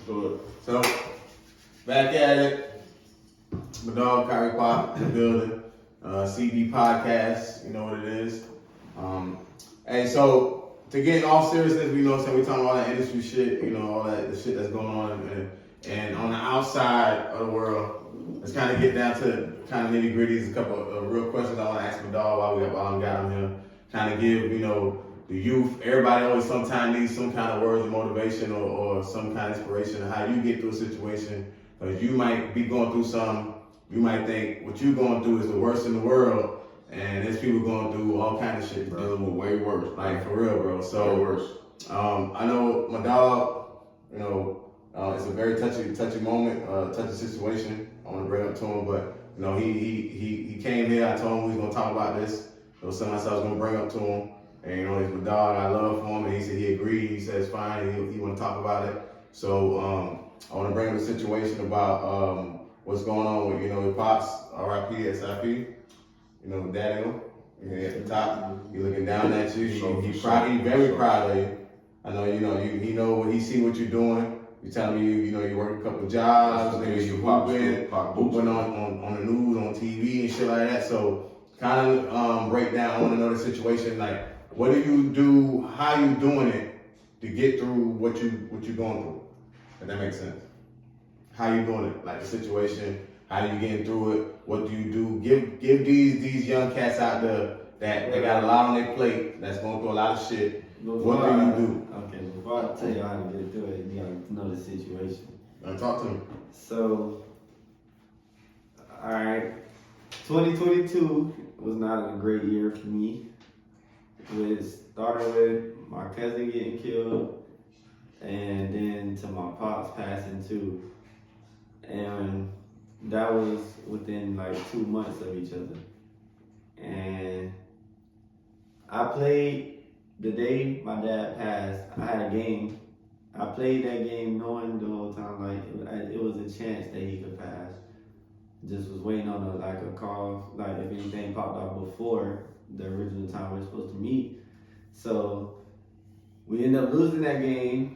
do it. So, back at it. My dog Kyrie Pac in the building. CB Podcast, you know what it is. Hey, so to get all seriousness, we know, so we talking about all that industry shit, you know, all that the shit that's going on, and on the outside of the world, let's kind of get down to kind of nitty gritties. A couple of real questions I want to ask my dog while I'm got him here. Kind of give, you know, the youth. Everybody always sometimes needs some kind of words of motivation or some kind of inspiration of how you get through a situation. Because you might be going through something. You might think what you're going through is the worst in the world, and there's people going through all kind of shit, bro. Dealing with way worse. Like, for real, bro. So, way worse. I know my dog, you know, it's a very touchy moment, touchy situation. I want to bring up to him, but, you know, he came here. I told him we was going to talk about this. It was something I said I was going to bring up to him. And, you know, he's my dog. I love him. And he said he agreed. He said it's fine. And he want to talk about it. So, I want to bring up a situation about, what's going on with, you know, with Pops, R.I.P., S.I.P., you know, Daniel, at the top, he looking down at you, he very proud of you. I know, you know, he know what he see what you're doing. You telling me, you know, you work a couple of jobs, nigga, you hooping on the news, on TV and shit like that. So kind of break down, I want to know the situation, like, what do you do, how you doing it to get through what you going through, if that makes sense. How you doing it? Like the situation, how you getting through it? What do you do? Give these young cats out there that they got a lot on their plate, that's going through a lot of shit. What do you do? Okay, before I tell you how to get through it, you gotta know the situation. Talk to me. So, alright, 2022 was not a great year for me. It started with my cousin getting killed, and then to my pops passing too. And that was within like 2 months of each other. And I played the day my dad passed. I had a game. I played that game knowing the whole time like it was a chance that he could pass. Just was waiting on a call, like if anything popped up before the original time we were supposed to meet. So we ended up losing that game.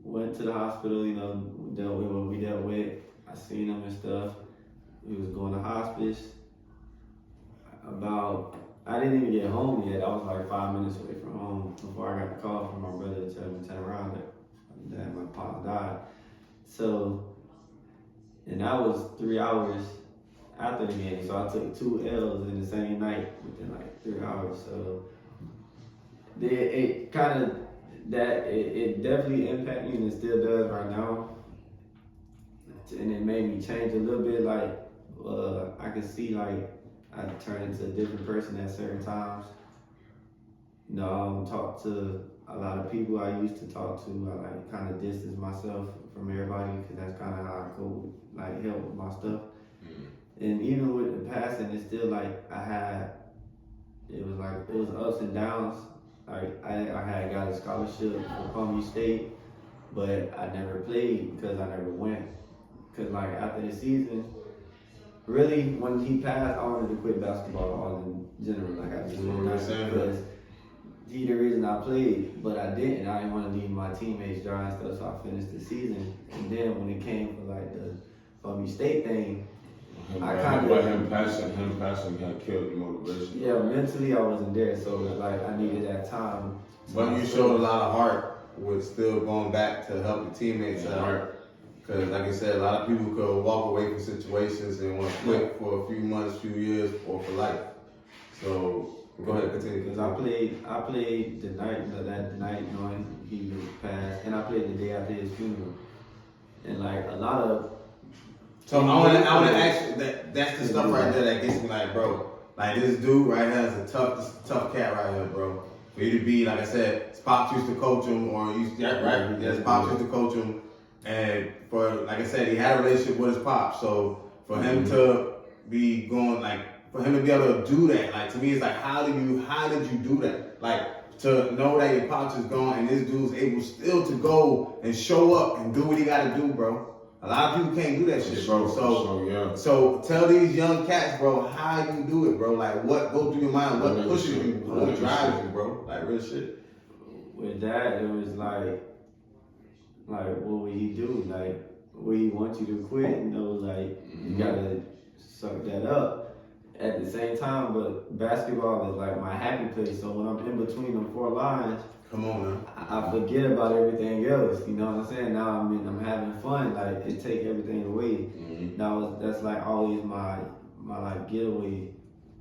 Went to the hospital, you know, dealt with what we dealt with. I seen him and stuff. He was going to hospice. I didn't even get home yet. I was like 5 minutes away from home before I got the call from my brother to tell me to turn around that my pop died. So, and that was 3 hours after the game. So I took 2 L's in the same night within like 3 hours. So it kind of, it definitely impacted me and it still does right now. And it made me change a little bit, like I could see like I turn into a different person at certain times. You know, I don't talk to a lot of people I used to talk to. I like kind of distance myself from everybody because that's kind of how I could like help with my stuff. And even with the passing, it's still like it was ups and downs. Like I had got a scholarship for Palm Beach State, but I never played because I never went. Cause like after the season, really when he passed, I wanted to quit basketball all in general. Like I just wanted to because he the reason I played, but I didn't. I didn't want to leave my teammates dry and stuff, so I finished the season. And then when it came for like the Palm Beach State thing, him passing got killed the motivation. Yeah, mentally I wasn't there, so it was like I needed that time. But you showed a lot of heart with still going back to help your teammates out. Because like I said, a lot of people could walk away from situations and want to quit for a few months, few years, or for life. So go ahead, continue. Because I played the night knowing he was passed, and I played the day after his funeral. And like a lot of. So I want to ask you that's the stuff right there that gets me like, bro, like this dude right here is a tough cat right here, bro. For you to be, like I said, Pops used to coach him, or Pops used to coach him. And for, like I said, he had a relationship with his pop. So for him to be going, like, for him to be able to do that, like, to me, it's like, how did you do that? Like, to know that your pops is gone and this dude's able still to go and show up and do what he got to do, bro. A lot of people can't do that shit, bro. So tell these young cats, bro, how you do it, bro. Like, what goes through your mind? What pushes you? What drives you, bro? Like, real shit. With that, it was like, like, what would he do? Like, would he want you to quit? You know, like, you gotta suck that up. At the same time, but basketball is like my happy place. So when I'm in between them four lines, Come on now. I forget about everything else. You know what I'm saying? Now I'm having fun. Like it take everything away. That's like always my like getaway.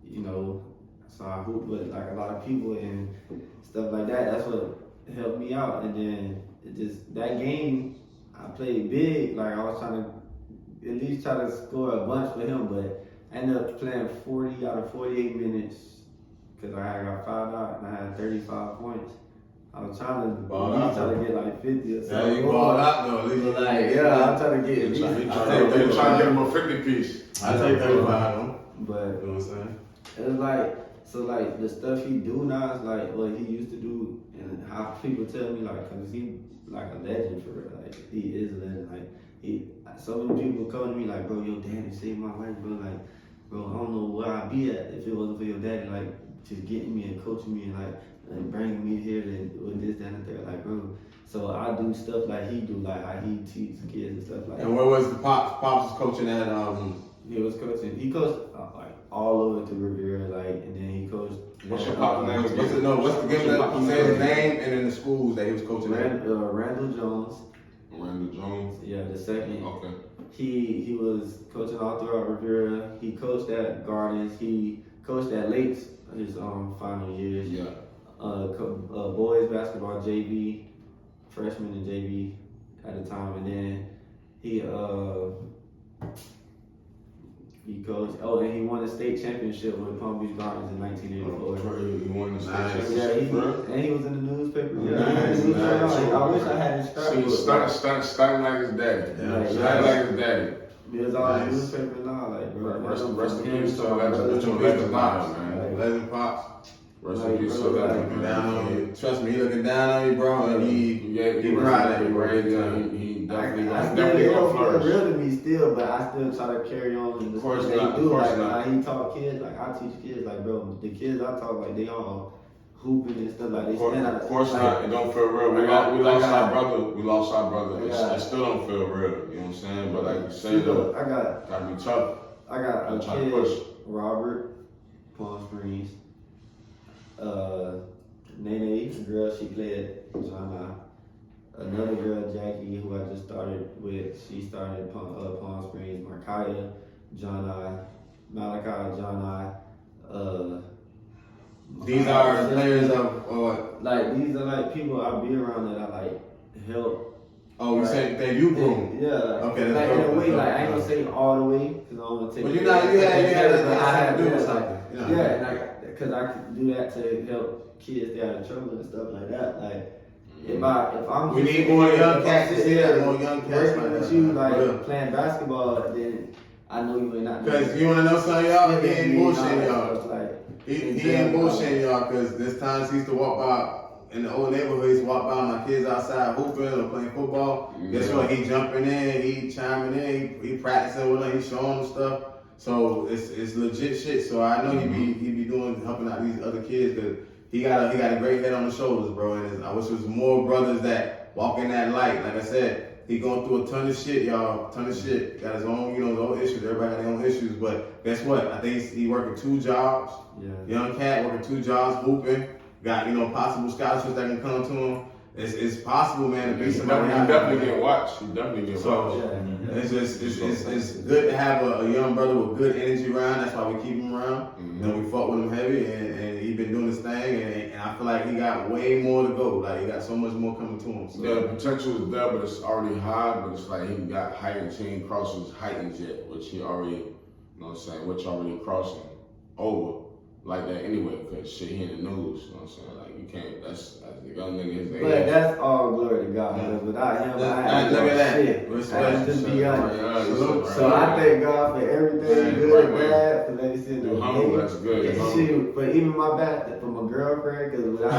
You know, so I hoop with like a lot of people and stuff like that. That's what helped me out. And then it just that game, I played big. Like I was trying to at least try to score a bunch for him, but I ended up playing 40 out of 48 minutes because I got fouled out and I had 35 points. I was trying to get like 50 or something. Yeah, you balled out though. At least I'm trying to get. Trying to get him a 50 piece. I take 35 though. But you know what I'm saying? it was like like the stuff he do now is like what he used to do and how people tell me like because he like a legend for real. Like he is a legend. Like so many people come to me like, bro, your daddy saved my life, bro. Like, bro, I don't know where I'd be at if it wasn't for your daddy. Like just getting me and coaching me and like bringing me here with this, that, and the third. Like, bro. So I do stuff like he do, like how he teaches kids and stuff like that. And where was the Pops? Pops was coaching at He was coaching. He coached like all over to Riviera, like, and then he coached. What's your Pop's name? What's the give him say his name and then the schools that he was coaching at? Randall Jones. Randall Jones. Yeah, the second. Okay. He was coaching all throughout Riviera. He coached at Gardens. He coached at Lakes his final years. Yeah. Boys basketball JV, freshman and JV at the time, and then he coached. Oh, and he won the state championship with Palm Beach Gardens in 1984. He won the state Nice. championship. And he was in the newspaper. Yeah, Nice, nice. I wish I had his scrapbook. See, starting like his daddy. Yeah. Starting like his daddy. It was all in the Nice. newspaper now, like bro. Rest in peace to my legend Pops, man. Legend Pops. Rest in peace to Looking legend down on man. you. Trust me, he looking down on you, bro. And he proud of you, bro. He definitely It gonna don't feel flourish. real to me still, but I still try to carry on in the Of course stuff that not, he do. of course Like not. how he taught kids, like I teach kids, like bro, the kids I talk like they all hooping and stuff like they stand out. Of course like, not. It don't feel real. We lost our brother. We lost our brother. It still don't feel real. You know what I'm saying? But like you said, though, gotta be tough. I got a Try to kid, push. Robert, Palm Springs. Nene, the girl she played at John. Another girl, Jackie, who I just started with, she started Palm Springs. Markaya, John Malachi, John These are players of like these are like people I be around that I like help. oh, you said that you groom. Yeah, like, Okay, like that's in a dope, way, that's like dope. I ain't gonna say all the way because I don't want to take. But you had I to do like, something. yeah, and because I could do that to help kids stay out of trouble and stuff like that. Like if I'm We just need sitting more here, young if cats I'm to sitting see that, here more young cats working like with that. you like Yeah. playing basketball, then I know you ain't not. Because you wanna know something, y'all? He ain't bullshitting y'all. y'all. Like, He ain't bullshitting y'all because there's times he used to walk by in the old neighborhood. He used to walk by my kids outside hooping or playing football. Guess what? He jumping in, he chiming in, he practicing with them, he showing them stuff. So it's legit shit. So I know he be doing helping out these other kids because he got a great head on his shoulders, bro. And I wish there was more brothers that walk in that light. Like I said, he going through a ton of shit, y'all. Ton of shit. Got his own, his own issues. Everybody got their own issues. But guess what? I think he working 2 jobs. yeah. Young cat working 2 jobs, hooping. Got possible scholarships that can come to him. It's possible, man, to be somebody. He definitely get watched. He definitely get watched. It's just it's good to have a young brother with good energy around. That's why we keep him around. We fought with him heavy, and he been doing his thing. And I feel like he got way more to go. Like he got so much more coming to him. So. Yeah, the potential is there, but it's already high. But it's like he got heights. He ain't crossed his heights yet, which he already, which already crossing over like that anyway. Because shit, he in the news. You know what I'm saying? Like you can't. That's the young nigga his age. But that's all glory to God. Because without him, I ain't Look at that. shit. Respect. I just be honest. Salute. So I thank God for everything, good and bad, for letting me sit in You the humble, that's good. And You humble. shoot, but even my back for my girlfriend, because when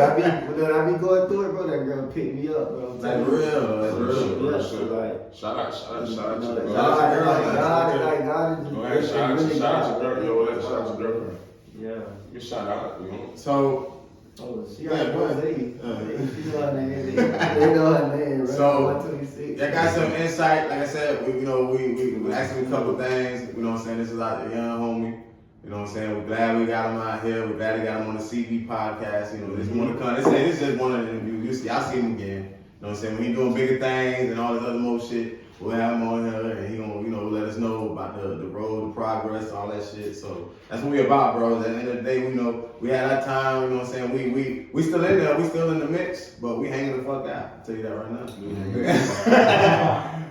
I be going through it, bro, that girl pick me up, bro. That's real. That's real. Yeah, so like, Shout out to the God, girl. God is Go ahead, shout out to really your God. girl. Yo, shout out to your girlfriend. Yeah. You shout out, you know. So Oh, she Yeah, already go knows ahead. She know her name. They know her name, right? So, 126. I got some insight. Like I said, we asked him a couple of things. You know what I'm saying? This is like a young homie. You know what I'm saying? We're glad we got him out here. We're glad we got him on the CB podcast. You know, this one to come. This is just one of the interviews. Y'all see him again. You know what I'm saying? When he doing bigger things and all this other more shit, we'll have him on here and he gonna, let us know about the road, the progress, all that shit. So that's what we about, bro. At the end of the day, we had our time, you know what I'm saying? We still in there, we still in the mix, but we hanging the fuck out. I'll tell you that right now.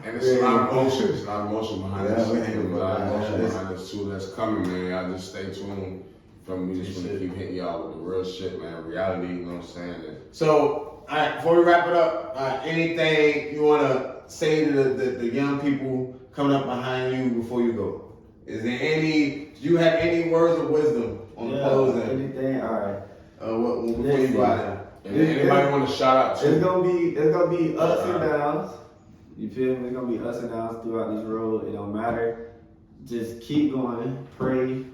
And it's a lot of emotion. It's a lot of emotion behind this. we There's hanging a lot of the fuck emotion out. behind this too that's coming, man. Y'all just stay tuned. From we just want to keep hitting y'all with the real shit, man. Reality, you know what I'm saying? So, all right, before we wrap it up, anything you want to say to the young people coming up behind you before you go? Do you have any words of wisdom on the closing? Anything? All right. Before you go out there? And anybody want to shout out to? It's gonna be ups and downs. You feel me? It's gonna be ups and downs throughout this road. It don't matter. Just keep going. Pray.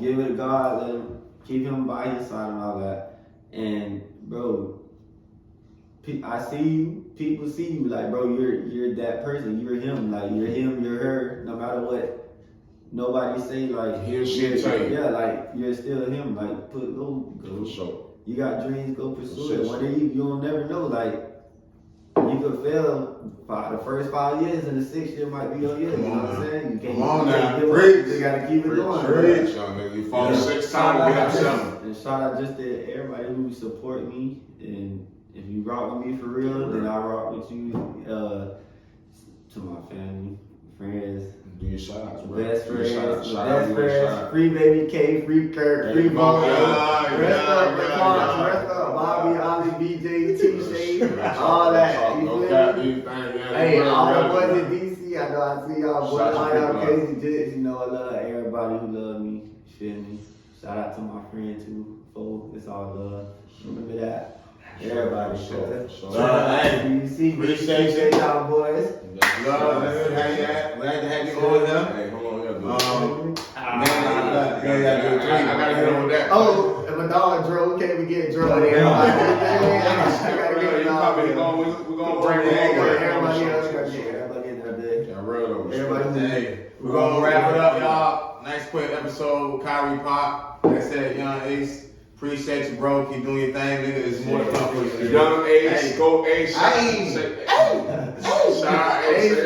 Give it to God. Let him keep him by your side and all that. And bro, I see you. People see you. Like, bro, you're that person. You're him. Like, you're him. You're her. No matter what nobody say. Like, He or she tell you. Yeah, like you're still him. Like, go. For sure. You got dreams, go pursue Shit. it. One day you'll never know. Like, you could fail the first 5 years, and the 6th year might be your year. You know what I'm saying? You can't. Come on now. You Preach. You gotta keep it going. Preach, young nigga. You fall 6 times, get up 7. And shout out just to everybody who support me. And if you rock with me for real, then I rock with you. To my family, friends. Do your shout outs, bro. Best friends, Shout out. free baby K, free Kurt, free Bo, rest up, Bobby, Ollie, BJ, T-Shay, all that. You feel me? Hey, all the boys in DC, I know I see y'all boys, all y'all crazy jits. You know I love everybody who love me. You feel me? Shout out to my friend too. It's all love. Remember that. Everybody, you see, appreciate y'all boys. Love, glad to have you on here. Hey, hold on here, dude. I gotta get on that. Oh, and my dog Dro, can't we get Dro in here? I gotta get We're gonna bring it over. everybody else. Everybody in there, dude. Yeah, real though. Hey, we're gonna wrap it up, y'all. Nice quick episode with Kyrie Pac. Like I said, Young Ace. Appreciate you, bro. Keep doing your thing, nigga. It's more to come for you. Young Ace, go Ace. Shout out Ace.